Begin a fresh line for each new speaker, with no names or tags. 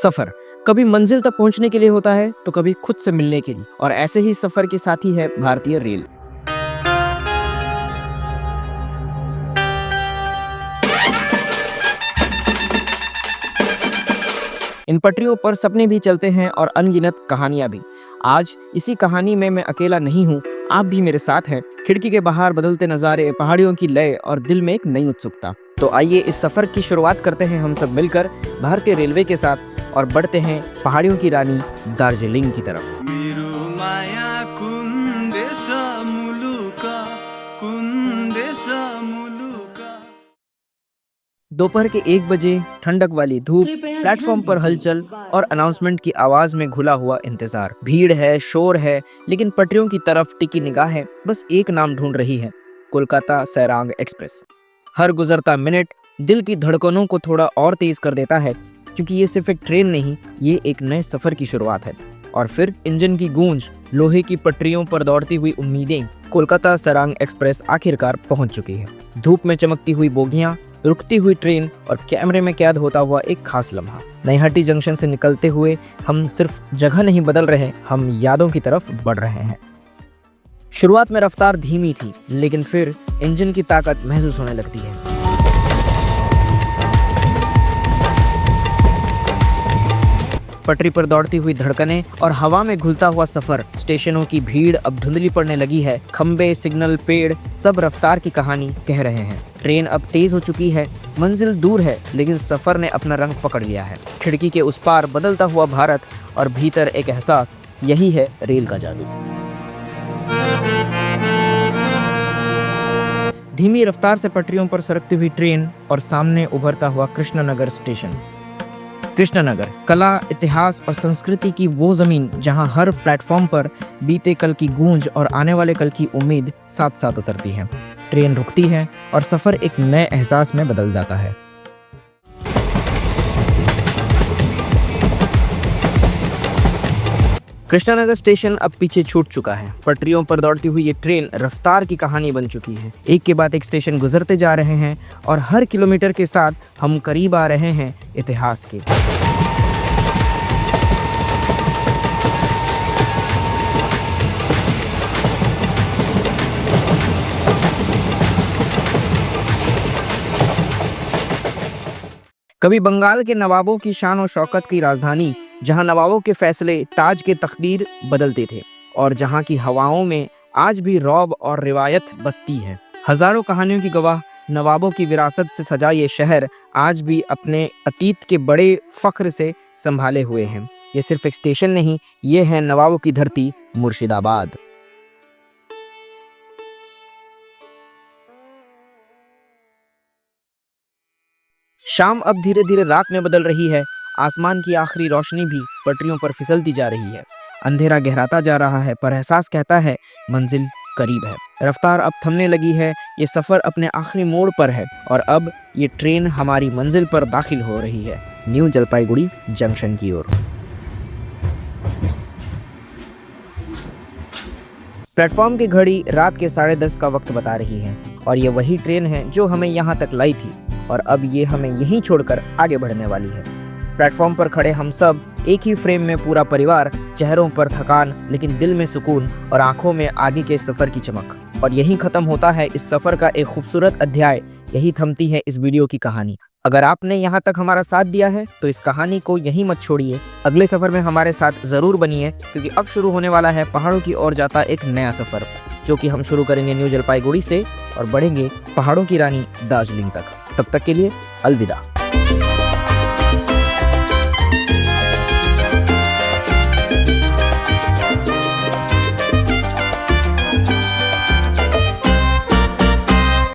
सफर कभी मंजिल तक पहुंचने के लिए होता है तो कभी खुद से मिलने के लिए, और ऐसे ही सफर के साथी है भारतीय रेल। इन पटरियों पर सपने भी चलते हैं और अनगिनत कहानियां भी। आज इसी कहानी में मैं अकेला नहीं हूँ, आप भी मेरे साथ हैं। खिड़की के बाहर बदलते नज़ारे, पहाड़ियों की लय और दिल में एक नई उत्सुकता। तो आइए इस सफर की शुरुआत करते हैं हम सब मिलकर भारतीय रेलवे के साथ और बढ़ते हैं पहाड़ियों की रानी दार्जिलिंग की तरफ। दोपहर के 1 बजे ठंडक वाली धूप, प्लेटफॉर्म पर हलचल और अनाउंसमेंट की आवाज में घुला हुआ इंतजार। भीड़ है, शोर है, लेकिन पटरियों की तरफ टिकी निगाहें बस एक नाम ढूंढ रही है, कोलकाता सैरांग एक्सप्रेस। हर गुजरता मिनट दिल की धड़कनों को थोड़ा और तेज कर देता है, क्योंकि ये सिर्फ एक ट्रेन नहीं, ये एक नए सफर की शुरुआत है। और फिर इंजन की गूंज, लोहे की पटरियों पर दौड़ती हुई उम्मीदें, कोलकाता सैरांग एक्सप्रेस आखिरकार पहुंच चुकी है। धूप में चमकती हुई बोगियां, रुकती हुई ट्रेन और कैमरे में कैद होता हुआ एक खास लम्हा। नईहट्टी जंक्शन से निकलते हुए हम सिर्फ जगह नहीं बदल रहे, हम यादों की तरफ बढ़ रहे हैं। शुरुआत में रफ्तार धीमी थी, लेकिन फिर इंजन की ताकत महसूस होने लगती है। पटरी पर दौड़ती हुई धड़कनें और हवा में घुलता हुआ सफर। स्टेशनों की भीड़ अब धुंधली पड़ने लगी है। खंबे, सिग्नल, पेड़ सब रफ्तार की कहानी कह रहे हैं। ट्रेन अब तेज हो चुकी है, मंजिल दूर है, लेकिन सफर ने अपना रंग पकड़ लिया है। खिड़की के उस पार बदलता हुआ भारत और भीतर एक एहसास, यही है रेल का जादू। धीमी रफ्तार से पटरियों पर सरकती हुई ट्रेन और सामने उभरता हुआ कृष्णनगर स्टेशन। कृष्णनगर कला, इतिहास और संस्कृति की वो जमीन जहां हर प्लेटफॉर्म पर बीते कल की गूंज और आने वाले कल की उम्मीद साथ साथ उतरती है। ट्रेन रुकती है और सफर एक नए एहसास में बदल जाता है। कृष्णनगर स्टेशन अब पीछे छूट चुका है। पटरियों पर दौड़ती हुई ये ट्रेन रफ्तार की कहानी बन चुकी है। एक के बाद एक स्टेशन गुजरते जा रहे हैं और हर किलोमीटर के साथ हम करीब आ रहे हैं इतिहास के। कभी बंगाल के नवाबों की शान और शौकत की राजधानी, जहां नवाबों के फैसले ताज के तकदीर बदलते थे और जहां की हवाओं में आज भी रौब और रिवायत बसती है। हजारों कहानियों की गवाह नवाबों की विरासत से सजा ये शहर आज भी अपने अतीत के बड़े फख्र से संभाले हुए हैं। ये सिर्फ एक स्टेशन नहीं, ये है नवाबों की धरती मुर्शिदाबाद। शाम अब धीरे धीरे रात में बदल रही है। आसमान की आखिरी रोशनी भी पटरियों पर फिसलती जा रही है। अंधेरा गहराता जा रहा है, पर एहसास कहता है मंजिल करीब है। रफ्तार अब थमने लगी है, ये सफर अपने आखिरी मोड़ पर है और अब ये ट्रेन हमारी मंजिल पर दाखिल हो रही है, न्यू जलपाईगुड़ी जंक्शन की ओर। प्लेटफॉर्म की घड़ी रात के 10:30 का वक्त बता रही है और ये वही ट्रेन है जो हमें यहाँ तक लाई थी और अब ये हमें यहीं छोड़कर आगे बढ़ने वाली है। प्लेटफॉर्म पर खड़े हम सब, एक ही फ्रेम में पूरा परिवार, चेहरों पर थकान लेकिन दिल में सुकून और आंखों में आगे के सफर की चमक। और यहीं खत्म होता है इस सफर का एक खूबसूरत अध्याय, यही थमती है इस वीडियो की कहानी। अगर आपने यहाँ तक हमारा साथ दिया है तो इस कहानी को यहीं मत छोड़िए। अगले सफर में हमारे साथ जरूर बनिए, क्योंकि अब शुरू होने वाला है पहाड़ों की ओर जाता एक नया सफर, जो कि हम शुरू करेंगे न्यू जलपाईगुड़ी से और बढ़ेंगे पहाड़ों की रानी दार्जिलिंग तक। तब तक के लिए अलविदा।